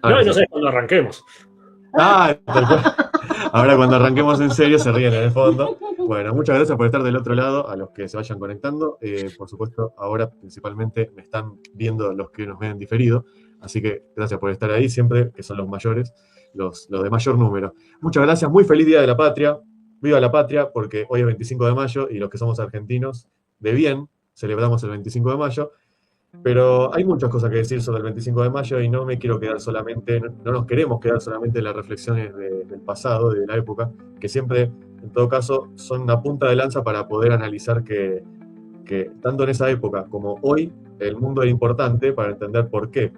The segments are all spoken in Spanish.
No, y no sí. sé cuándo arranquemos. Tal cual. Ahora cuando arranquemos en serio se ríen en el fondo. Bueno, muchas gracias por estar del otro lado, a los que se vayan conectando. Por supuesto, ahora principalmente me están viendo los que nos ven diferido, así que gracias por estar ahí, siempre que son los mayores, los de mayor número. Muchas gracias, muy feliz Día de la Patria. Viva la Patria, porque hoy es 25 de mayo y los que somos argentinos, de bien, celebramos el 25 de mayo. Pero hay muchas cosas que decir sobre el 25 de mayo y no me quiero quedar solamente, no nos queremos quedar solamente en las reflexiones del pasado, de la época, que siempre, en todo caso, son una punta de lanza para poder analizar que tanto en esa época como hoy el mundo era importante para entender por qué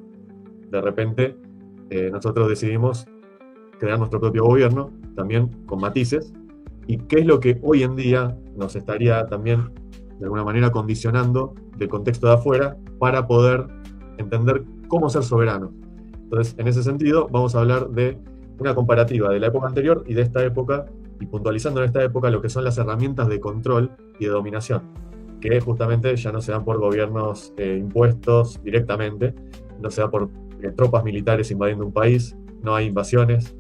de repente nosotros decidimos crear nuestro propio gobierno, también con matices, y qué es lo que hoy en día nos estaría también de alguna manera condicionando del contexto de afuera para poder entender cómo ser soberano. Entonces, en ese sentido, vamos a hablar de una comparativa de la época anterior y de esta época, y puntualizando en esta época lo que son las herramientas de control y de dominación, que justamente ya no se dan por gobiernos impuestos directamente, no se da por tropas militares invadiendo un país, no hay invasiones,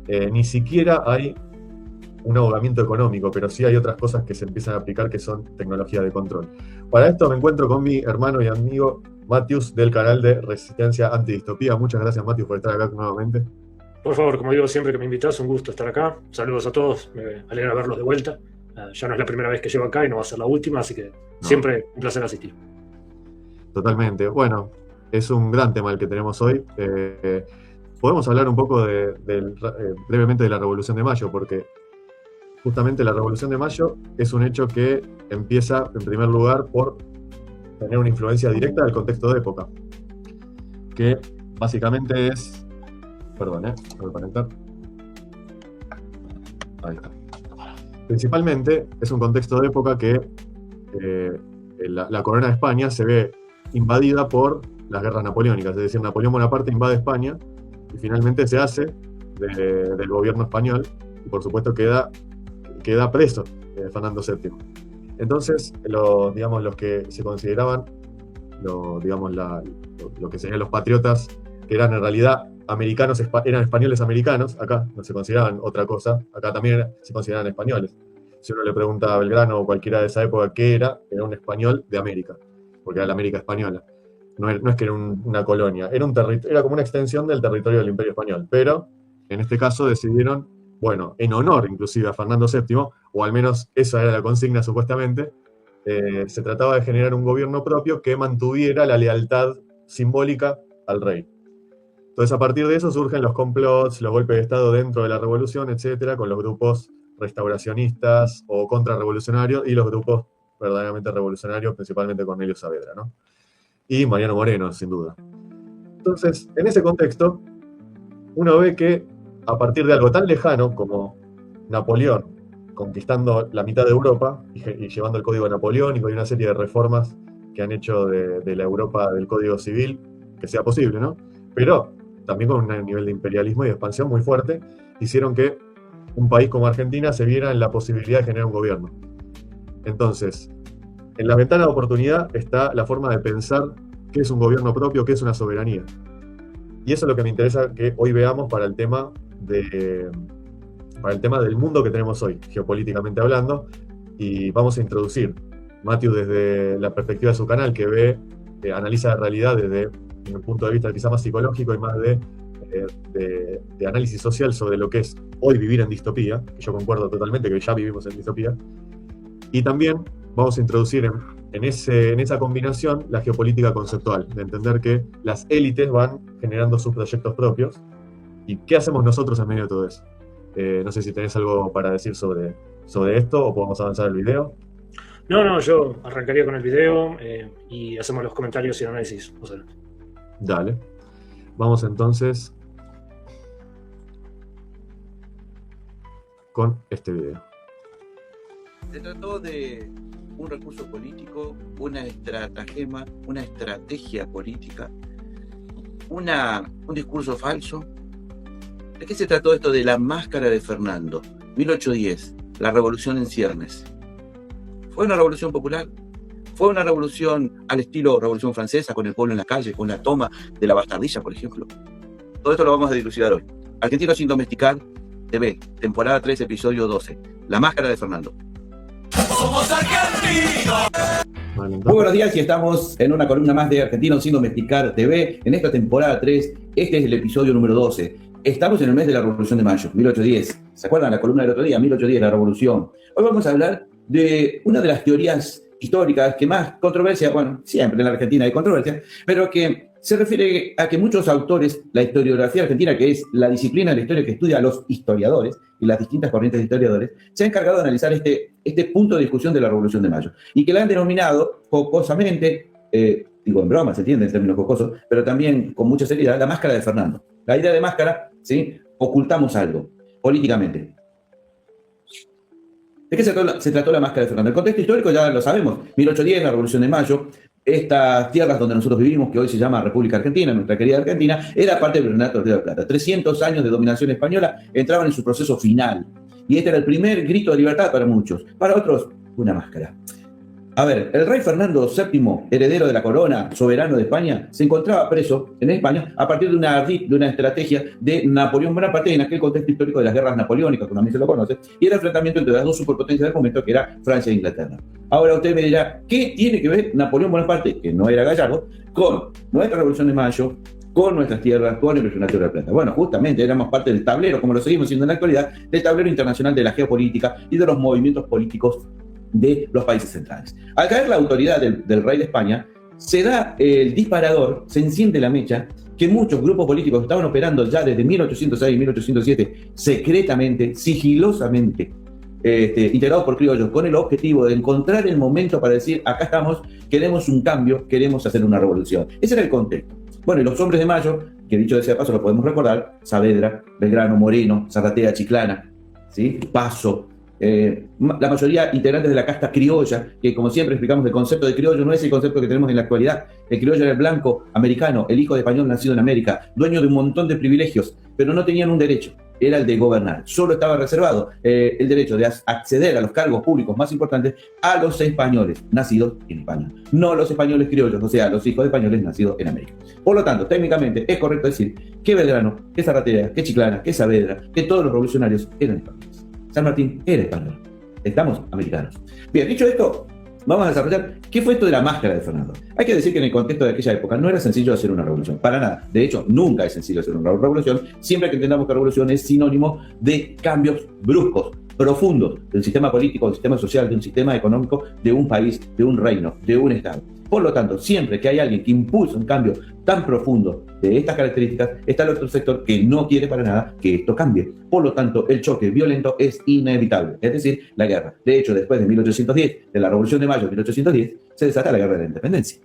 ni siquiera hay un ahogamiento económico, pero sí hay otras cosas que se empiezan a aplicar que son tecnología de control. Para esto me encuentro con mi hermano y amigo Matius del canal de Resistencia Antidistopía. Muchas gracias, Matius, por estar acá nuevamente. Por favor, como digo siempre que me invitas, un gusto estar acá. Saludos a todos, me alegra verlos de vuelta. Ya no es la primera vez que llego acá y no va a ser la última, así que No, siempre un placer asistir. totalmente. Bueno, es un gran tema el que tenemos hoy. Podemos hablar un poco brevemente de la Revolución de Mayo, porque justamente la Revolución de Mayo es un hecho que empieza, en primer lugar, por tener una influencia directa del contexto de época, que básicamente es... Perdón, voy a conectar. Ahí está. Principalmente es un contexto de época que la corona de España se ve invadida por las guerras napoleónicas, es decir, Napoleón Bonaparte invade España y finalmente se hace del gobierno español y por supuesto queda preso Fernando VII. Entonces, digamos, los que se consideraban, digamos, lo que serían los patriotas, que eran en realidad americanos, eran españoles americanos, acá no se consideraban otra cosa, acá también se consideraban españoles. Si uno le pregunta a Belgrano o cualquiera de esa época qué era un español de América, porque era la América española. No es que era una colonia, era como una extensión del territorio del Imperio Español, pero en este caso decidieron, bueno, en honor inclusive a Fernando VII, o al menos esa era la consigna supuestamente, se trataba de generar un gobierno propio que mantuviera la lealtad simbólica al rey. Entonces, a partir de eso surgen los complots, los golpes de Estado dentro de la revolución, etcétera, con los grupos restauracionistas o contrarrevolucionarios y los grupos verdaderamente revolucionarios, principalmente Cornelio Saavedra, ¿no? Y Mariano Moreno, sin duda. Entonces, en ese contexto, uno ve que a partir de algo tan lejano como Napoleón conquistando la mitad de Europa y llevando el código napoleónico y una serie de reformas que han hecho de la Europa del Código Civil que sea posible, ¿no? Pero también con un nivel de imperialismo y de expansión muy fuerte, hicieron que un país como Argentina se viera en la posibilidad de generar un gobierno. Entonces, en la ventana de oportunidad está la forma de pensar qué es un gobierno propio, qué es una soberanía. Y eso es lo que me interesa que hoy veamos para el tema del mundo que tenemos hoy, geopolíticamente hablando, y vamos a introducir Matthew desde la perspectiva de su canal, que analiza la realidad desde un punto de vista quizá más psicológico y más de análisis social sobre lo que es hoy vivir en distopía, que yo concuerdo totalmente que ya vivimos en distopía, y también vamos a introducir en esa combinación la geopolítica conceptual, de entender que las élites van generando sus proyectos propios, y qué hacemos nosotros en medio de todo eso. No sé si tenés algo para decir sobre esto o podemos avanzar el video. No, yo arrancaría con el video y hacemos los comentarios y análisis. O sea. Dale. Vamos entonces con este video. Se trató de un recurso político, una estratagema, una estrategia política, un discurso falso. ¿De qué se trató esto de la máscara de Fernando? 1810, la revolución en ciernes. ¿Fue una revolución popular? ¿Fue una revolución al estilo Revolución Francesa, con el pueblo en la calle, con la toma de la Bastardilla, por ejemplo? Todo esto lo vamos a dilucidar hoy. Argentinos sin domesticar TV, temporada 3, episodio 12. La máscara de Fernando. ¡Somos argentinos! Muy buenos días y estamos en una columna más de Argentinos sin domesticar TV. En esta temporada 3, este es el episodio número 12. Estamos en el mes de la Revolución de Mayo, 1810. ¿Se acuerdan la columna del otro día? 1810, la Revolución. Hoy vamos a hablar de una de las teorías históricas que más controversia, bueno, siempre en la Argentina hay controversia, pero que se refiere a que muchos autores, la historiografía argentina, que es la disciplina de la historia que estudia a los historiadores y las distintas corrientes de historiadores, se ha encargado de analizar este punto de discusión de la Revolución de Mayo y que la han denominado jocosamente, digo en broma, se entiende en términos jocosos, pero también con mucha seriedad, la máscara de Fernando. La idea de máscara, ¿sí? Ocultamos algo, políticamente. ¿De qué se trató la máscara de Fernando? El contexto histórico ya lo sabemos. 1810, la Revolución de Mayo, estas tierras donde nosotros vivimos, que hoy se llama República Argentina, nuestra querida Argentina, era parte del Virreinato de Río de la Plata. 300 años de dominación española entraban en su proceso final. Y este era el primer grito de libertad para muchos. Para otros, una máscara. A ver, el rey Fernando VII, heredero de la corona, soberano de España, se encontraba preso en España a partir de una estrategia de Napoleón Bonaparte en aquel contexto histórico de las guerras napoleónicas, como a mí se lo conoce, y el enfrentamiento entre las dos superpotencias del momento, que era Francia e Inglaterra. Ahora usted me dirá, ¿qué tiene que ver Napoleón Bonaparte, que no era gallardo, con nuestra Revolución de Mayo, con nuestras tierras, con el Virreinato de la Plata? Bueno, justamente éramos parte del tablero, como lo seguimos siendo en la actualidad, del tablero internacional de la geopolítica y de los movimientos políticos de los países centrales. Al caer la autoridad del rey de España, se da el disparador, se enciende la mecha, que muchos grupos políticos estaban operando ya desde 1806 y 1807, secretamente, sigilosamente, integrados por criollos, con el objetivo de encontrar el momento para decir, acá estamos, queremos un cambio, queremos hacer una revolución. Ese era el contexto. Bueno, y los hombres de Mayo, que dicho de sea paso lo podemos recordar, Saavedra, Belgrano, Moreno, Zarratea, Chiclana, ¿sí? Paso, la mayoría integrantes de la casta criolla, que como siempre explicamos, el concepto de criollo no es el concepto que tenemos en la actualidad. El criollo era el blanco americano, el hijo de español nacido en América, dueño de un montón de privilegios, pero no tenían un derecho, era el de gobernar. Solo estaba reservado el derecho de acceder a los cargos públicos más importantes a los españoles nacidos en España, no los españoles criollos, o sea, los hijos de españoles nacidos en América. Por lo tanto, técnicamente es correcto decir que Belgrano, que Zarratea, que Chiclana, que Saavedra, que todos los revolucionarios eran españoles. San Martín era español. Estamos americanos. Bien, dicho esto, vamos a desarrollar qué fue esto de la máscara de Fernando. Hay que decir que en el contexto de aquella época no era sencillo hacer una revolución, para nada. De hecho, nunca es sencillo hacer una revolución, siempre que entendamos que revolución es sinónimo de cambios bruscos, profundos, del sistema político, del sistema social, de un sistema económico, de un país, de un reino, de un estado. Por lo tanto, siempre que hay alguien que impulsa un cambio tan profundo de estas características, está el otro sector que no quiere para nada que esto cambie. Por lo tanto, el choque violento es inevitable, es decir, la guerra. De hecho, después de 1810, de la Revolución de Mayo de 1810, se desata la Guerra de la Independencia.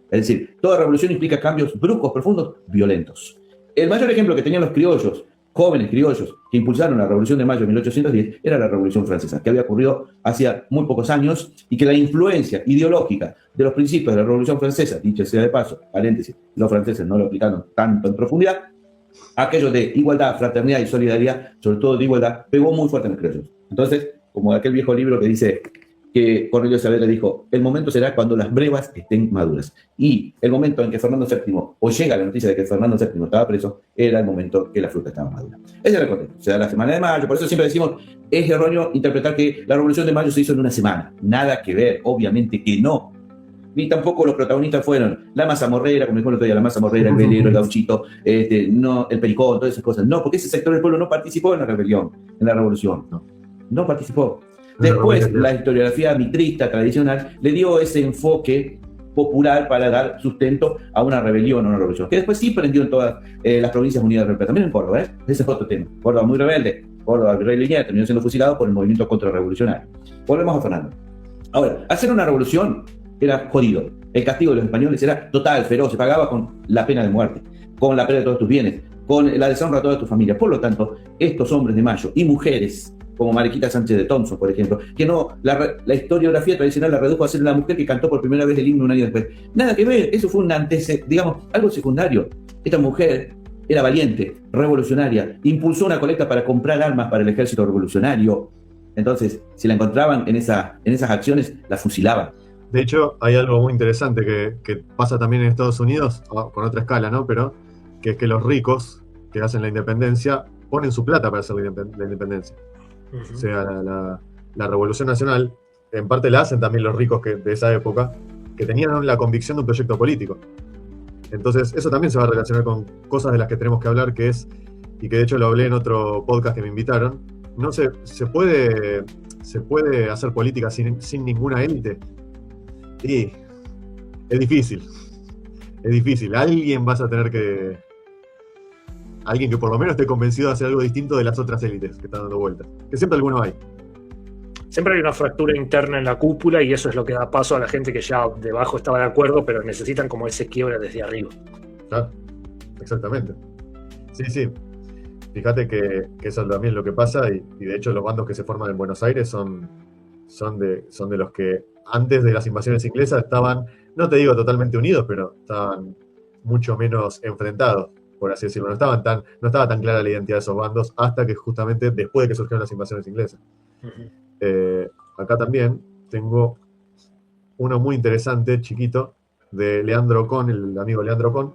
Es decir, toda revolución implica cambios bruscos, profundos, violentos. El mayor ejemplo que tenían los criollos, jóvenes criollos, que impulsaron la Revolución de Mayo de 1810, era la Revolución Francesa, que había ocurrido hacía muy pocos años y que la influencia ideológica de los principios de la Revolución Francesa, dicho sea de paso, paréntesis, los franceses no lo aplicaron tanto en profundidad, aquello de igualdad, fraternidad y solidaridad, sobre todo de igualdad, pegó muy fuerte en los criollos. Entonces, como aquel viejo libro que dice que Cornelio Saavedra dijo, el momento será cuando las brevas estén maduras. Y el momento en que Fernando VII, o llega la noticia de que Fernando VII estaba preso, era el momento que la fruta estaba madura. Ese era el contexto. Se da la semana de mayo, por eso siempre decimos, es erróneo interpretar que la Revolución de Mayo se hizo en una semana. Nada que ver, obviamente que no. Ni tampoco los protagonistas fueron la mazamorrera, como dijo el otro día, la mazamorrera, el velero, el gauchito, no, el pericón, todas esas cosas. No, porque ese sector del pueblo no participó en la rebelión, en la revolución. No participó. Después, la historiografía mitrista tradicional le dio ese enfoque popular para dar sustento a una rebelión o una revolución, que después sí prendió en todas las provincias unidas del Plata, también en Córdoba, ese es otro tema. Córdoba muy rebelde, Córdoba, el virrey Liniers terminó siendo fusilado por el movimiento contrarrevolucionario. Volvemos a Fernando. Ahora, hacer una revolución era jodido. El castigo de los españoles era total, feroz, se pagaba con la pena de muerte, con la pérdida de todos tus bienes, con la deshonra de toda tu familia. Por lo tanto, estos hombres de Mayo y mujeres, como Mariquita Sánchez de Thompson, por ejemplo, que no, la historiografía tradicional la redujo a ser la mujer que cantó por primera vez el himno un año después. Nada que ver, eso fue un antecedente, digamos, algo secundario. Esta mujer era valiente, revolucionaria, impulsó una colecta para comprar armas para el ejército revolucionario. Entonces, si la encontraban en esas acciones, la fusilaban. De hecho, hay algo muy interesante que pasa también en Estados Unidos, con otra escala, ¿no? Pero que es que los ricos que hacen la independencia ponen su plata para hacer la independencia. Ujú. O sea, la Revolución Nacional, en parte la hacen también los ricos de esa época, que tenían la convicción de un proyecto político. Entonces, eso también se va a relacionar con cosas de las que tenemos que hablar, que es, y que de hecho lo hablé en otro podcast que me invitaron, no se puede hacer política sin ninguna élite. Y es difícil. Es difícil. Alguien que por lo menos esté convencido de hacer algo distinto de las otras élites que están dando vueltas. Que siempre alguno hay. Siempre hay una fractura interna en la cúpula y eso es lo que da paso a la gente que ya debajo estaba de acuerdo, pero necesitan como ese quiebre desde arriba. ¿Ah? Exactamente. Sí, sí. Fíjate que eso también es lo que pasa y de hecho los bandos que se forman en Buenos Aires son de los que antes de las invasiones inglesas estaban, no te digo totalmente unidos, pero estaban mucho menos enfrentados, por así decirlo. No estaba tan clara la identidad de esos bandos hasta que justamente después de que surgieron las invasiones inglesas. Ujú. Acá también tengo uno muy interesante, chiquito, de Leandro Con, el amigo Leandro Con,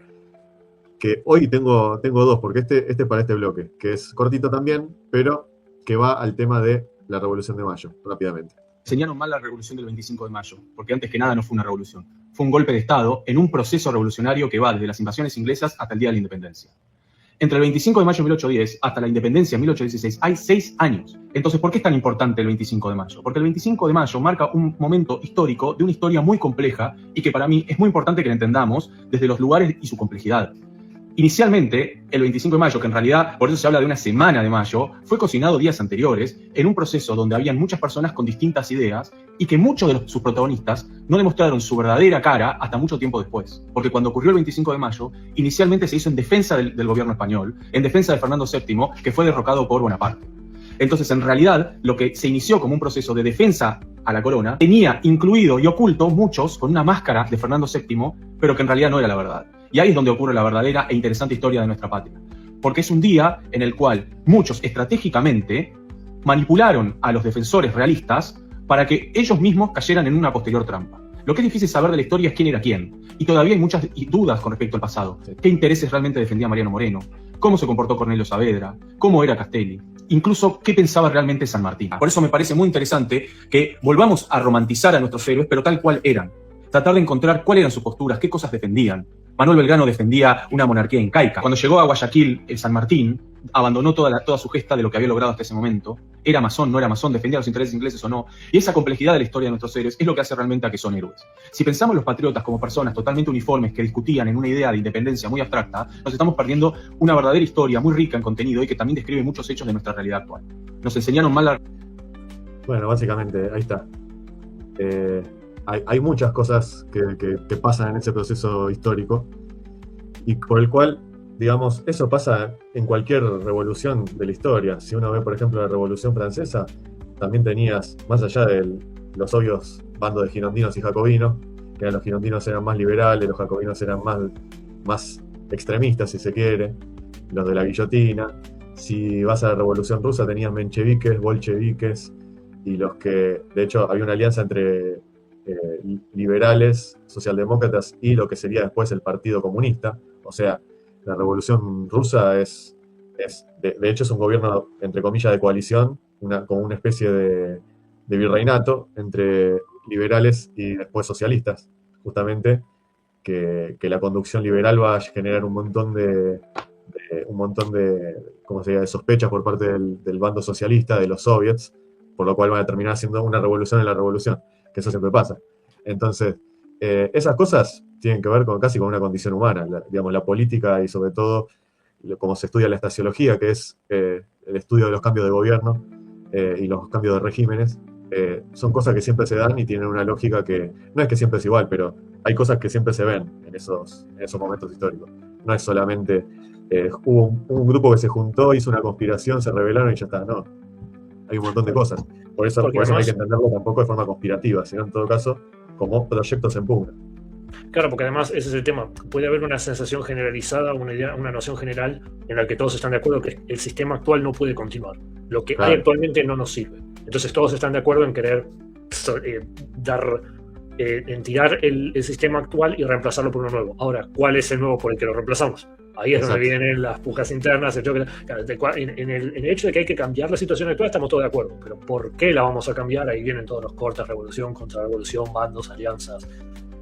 que hoy tengo dos, porque este es para este bloque, que es cortito también, pero que va al tema de la Revolución de Mayo, rápidamente. Enseñaron mal la revolución del 25 de mayo, porque antes que nada no fue una revolución. Fue un golpe de Estado en un proceso revolucionario que va desde las invasiones inglesas hasta el día de la independencia. Entre el 25 de mayo de 1810 hasta la independencia en 1816 hay 6 años. Entonces, ¿por qué es tan importante el 25 de mayo? Porque el 25 de mayo marca un momento histórico de una historia muy compleja y que para mí es muy importante que la entendamos desde los lugares y su complejidad. Inicialmente, el 25 de mayo, que en realidad, por eso se habla de una semana de mayo, fue cocinado días anteriores en un proceso donde habían muchas personas con distintas ideas y que muchos de sus protagonistas no demostraron su verdadera cara hasta mucho tiempo después. Porque cuando ocurrió el 25 de mayo, inicialmente se hizo en defensa del gobierno español, en defensa de Fernando VII, que fue derrocado por Bonaparte. Entonces, en realidad, lo que se inició como un proceso de defensa a la corona tenía incluido y oculto muchos con una máscara de Fernando VII, pero que en realidad no era la verdad. Y ahí es donde ocurre la verdadera e interesante historia de nuestra patria. Porque es un día en el cual muchos estratégicamente manipularon a los defensores realistas para que ellos mismos cayeran en una posterior trampa. Lo que es difícil saber de la historia es quién era quién. Y todavía hay muchas dudas con respecto al pasado. ¿Qué intereses realmente defendía Mariano Moreno? ¿Cómo se comportó Cornelio Saavedra? ¿Cómo era Castelli? Incluso, ¿qué pensaba realmente San Martín? Por eso me parece muy interesante que volvamos a romantizar a nuestros héroes, pero tal cual eran. Tratar de encontrar cuáles eran sus posturas, qué cosas defendían. Manuel Belgrano defendía una monarquía incaica. Cuando llegó a Guayaquil, San Martín abandonó toda su gesta de lo que había logrado hasta ese momento. Era masón, no era masón, defendía los intereses ingleses o no. Y esa complejidad de la historia de nuestros héroes es lo que hace realmente a que son héroes. Si pensamos los patriotas como personas totalmente uniformes que discutían en una idea de independencia muy abstracta, nos estamos perdiendo una verdadera historia muy rica en contenido y que también describe muchos hechos de nuestra realidad actual. Nos enseñaron mal la... Bueno, básicamente, ahí está. Hay muchas cosas que pasan en ese proceso histórico y por el cual, digamos, eso pasa en cualquier revolución de la historia. Si uno ve, por ejemplo, la Revolución Francesa, también tenías, más allá de los obvios bandos de girondinos y jacobinos, que los girondinos eran más liberales, los jacobinos eran más extremistas, si se quiere, los de la guillotina. Si vas a la Revolución Rusa, tenías mencheviques, bolcheviques, y los que, de hecho, había una alianza entre liberales, socialdemócratas y lo que sería después el Partido Comunista. O sea, la Revolución Rusa de hecho es un gobierno, entre comillas, de coalición, como una especie de virreinato entre liberales y después socialistas, justamente, que la conducción liberal va a generar un montón de ¿cómo se llama?, de sospechas por parte del bando socialista, de los soviets, por lo cual van a terminar siendo una revolución en la revolución, que eso siempre pasa. Entonces, esas cosas tienen que ver casi con una condición humana, digamos, la política y sobre todo como se estudia la estasiología, que es el estudio de los cambios de gobierno y los cambios de regímenes, son cosas que siempre se dan y tienen una lógica que no es que siempre es igual, pero hay cosas que siempre se ven en esos momentos históricos. No es solamente hubo un grupo que se juntó, hizo una conspiración, se rebelaron y ya está, no. Hay un montón de cosas. Por eso no hay que entenderlo tampoco de forma conspirativa, sino en todo caso como proyectos en pugna. Claro, porque además ese es el tema. Puede haber una sensación generalizada, una idea, una noción general en la que todos están de acuerdo que el sistema actual no puede continuar. Lo que hay actualmente no nos sirve. Entonces todos están de acuerdo en querer en tirar el sistema actual y reemplazarlo por uno nuevo. Ahora, ¿cuál es el nuevo por el que lo reemplazamos? Ahí es donde Exacto. vienen las pujas internas. En el hecho de que hay que cambiar la situación actual estamos todos de acuerdo, pero ¿por qué la vamos a cambiar? Ahí vienen todos los cortes, revolución, contrarrevolución, bandos, alianzas,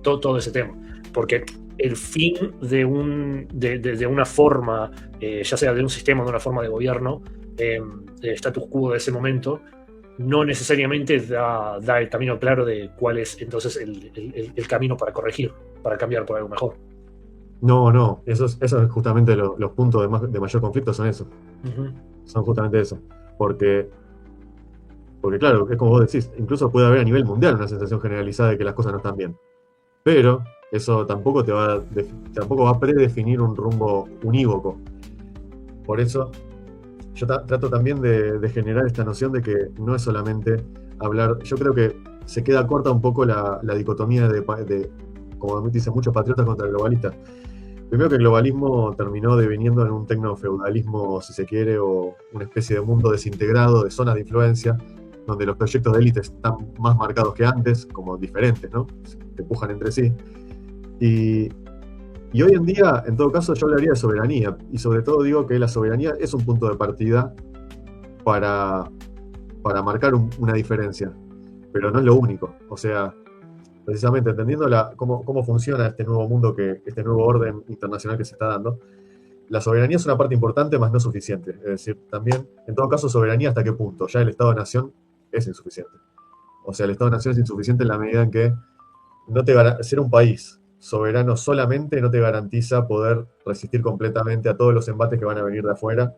todo ese tema. Porque el fin de una forma, ya sea de un sistema, de una forma de gobierno, de status quo de ese momento, no necesariamente da el camino claro de cuál es entonces el camino para corregir, para cambiar por algo mejor. No, eso es justamente los puntos de mayor conflicto son eso. Uh-huh. Son justamente eso. Porque claro, es como vos decís, incluso puede haber a nivel mundial una sensación generalizada de que las cosas no están bien. Pero eso tampoco tampoco va a predefinir un rumbo unívoco. Por eso yo trato también de generar esta noción de que no es solamente hablar. Yo creo que se queda corta un poco la dicotomía de, como dicen muchos patriotas, contra globalistas. Primero, que el globalismo terminó deviniendo en un tecnofeudalismo, si se quiere, o una especie de mundo desintegrado, de zonas de influencia, donde los proyectos de élite están más marcados que antes, como diferentes, ¿no? Se empujan entre sí. Y hoy en día, en todo caso, yo hablaría de soberanía. Y sobre todo digo que la soberanía es un punto de partida para marcar una diferencia. Pero no es lo único. O sea, precisamente entendiendo cómo funciona este nuevo mundo, este nuevo orden internacional que se está dando, la soberanía es una parte importante, más no suficiente. Es decir, también, en todo caso, soberanía hasta qué punto. Ya el Estado-Nación es insuficiente. O sea, el Estado-Nación es insuficiente en la medida en que ser un país soberano solamente no te garantiza poder resistir completamente a todos los embates que van a venir de afuera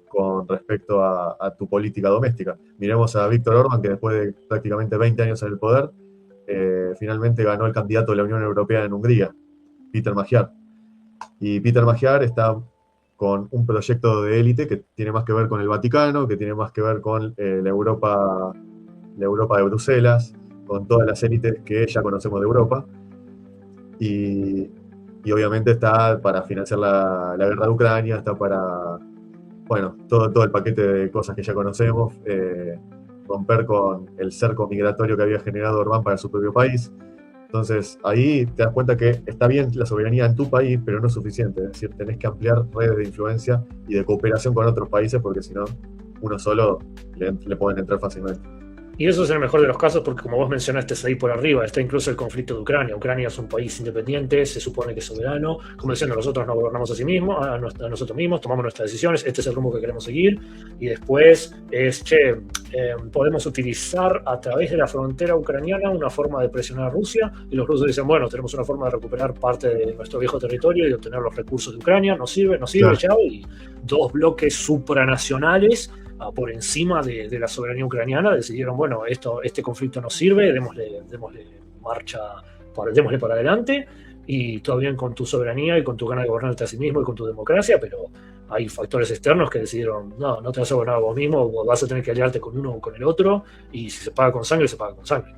con respecto a tu política doméstica. Miremos a Víctor Orbán, que después de prácticamente 20 años en el poder, finalmente ganó el candidato de la Unión Europea en Hungría, Peter Magyar. Y Peter Magyar está con un proyecto de élite que tiene más que ver con el Vaticano, que tiene más que ver con la Europa de Bruselas, con todas las élites que ya conocemos de Europa. Y obviamente está para financiar la guerra de Ucrania, está para, bueno, todo el paquete de cosas que ya conocemos, romper con el cerco migratorio que había generado Orbán para su propio país. Entonces ahí te das cuenta que está bien la soberanía en tu país, pero no es suficiente. Es decir, tenés que ampliar redes de influencia y de cooperación con otros países, porque si no, uno solo le pueden entrar fácilmente. Y eso es el mejor de los casos porque, como vos mencionaste ahí por arriba, está incluso el conflicto de Ucrania. Ucrania es un país independiente, se supone que es soberano. Como diciendo, nosotros nos gobernamos a sí mismos, a nosotros mismos, tomamos nuestras decisiones, este es el rumbo que queremos seguir. Y después es, podemos utilizar a través de la frontera ucraniana una forma de presionar a Rusia. Y los rusos dicen, bueno, tenemos una forma de recuperar parte de nuestro viejo territorio y de obtener los recursos de Ucrania. Nos sirve, Claro. chao. Y dos bloques supranacionales por encima de la soberanía ucraniana decidieron, bueno, este conflicto nos sirve, démosle para adelante, y todo bien con tu soberanía y con tu ganas de gobernarte a sí mismo y con tu democracia, pero hay factores externos que decidieron, no te vas a gobernar vos mismo, vas a tener que aliarte con uno o con el otro, y si se paga con sangre, se paga con sangre.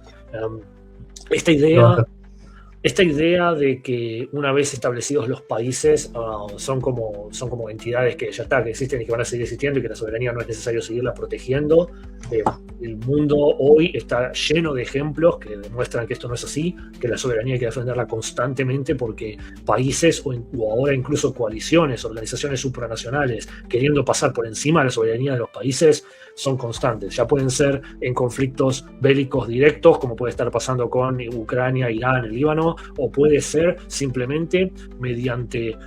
Esta idea de que una vez establecidos los países son como entidades que ya está, que existen y que van a seguir existiendo y que la soberanía no es necesario seguirla protegiendo. El mundo hoy está lleno de ejemplos que demuestran que esto no es así, que la soberanía hay que defenderla constantemente porque países o ahora incluso coaliciones, organizaciones supranacionales queriendo pasar por encima de la soberanía de los países son constantes. Ya pueden ser en conflictos bélicos directos, como puede estar pasando con Ucrania, Irán, el Líbano, o puede ser simplemente mediante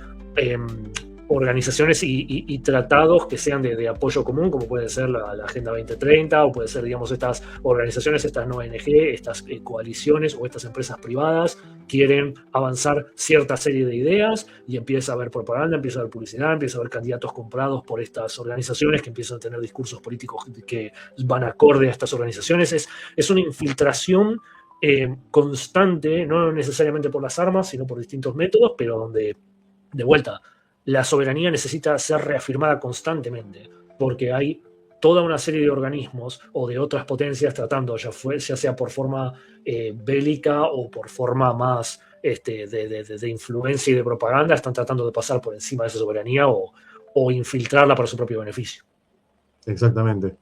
organizaciones y tratados que sean de apoyo común, como puede ser la Agenda 2030, o puede ser, digamos, estas organizaciones, estas no ONG, estas coaliciones o estas empresas privadas quieren avanzar cierta serie de ideas y empieza a haber propaganda, empieza a haber publicidad, empieza a haber candidatos comprados por estas organizaciones que empiezan a tener discursos políticos que van acorde a estas organizaciones. Es una infiltración constante, no necesariamente por las armas, sino por distintos métodos, pero donde, de vuelta, la soberanía necesita ser reafirmada constantemente, porque hay toda una serie de organismos o de otras potencias tratando, ya sea por forma bélica o por forma más de influencia y de propaganda, están tratando de pasar por encima de esa soberanía o infiltrarla para su propio beneficio. Exactamente.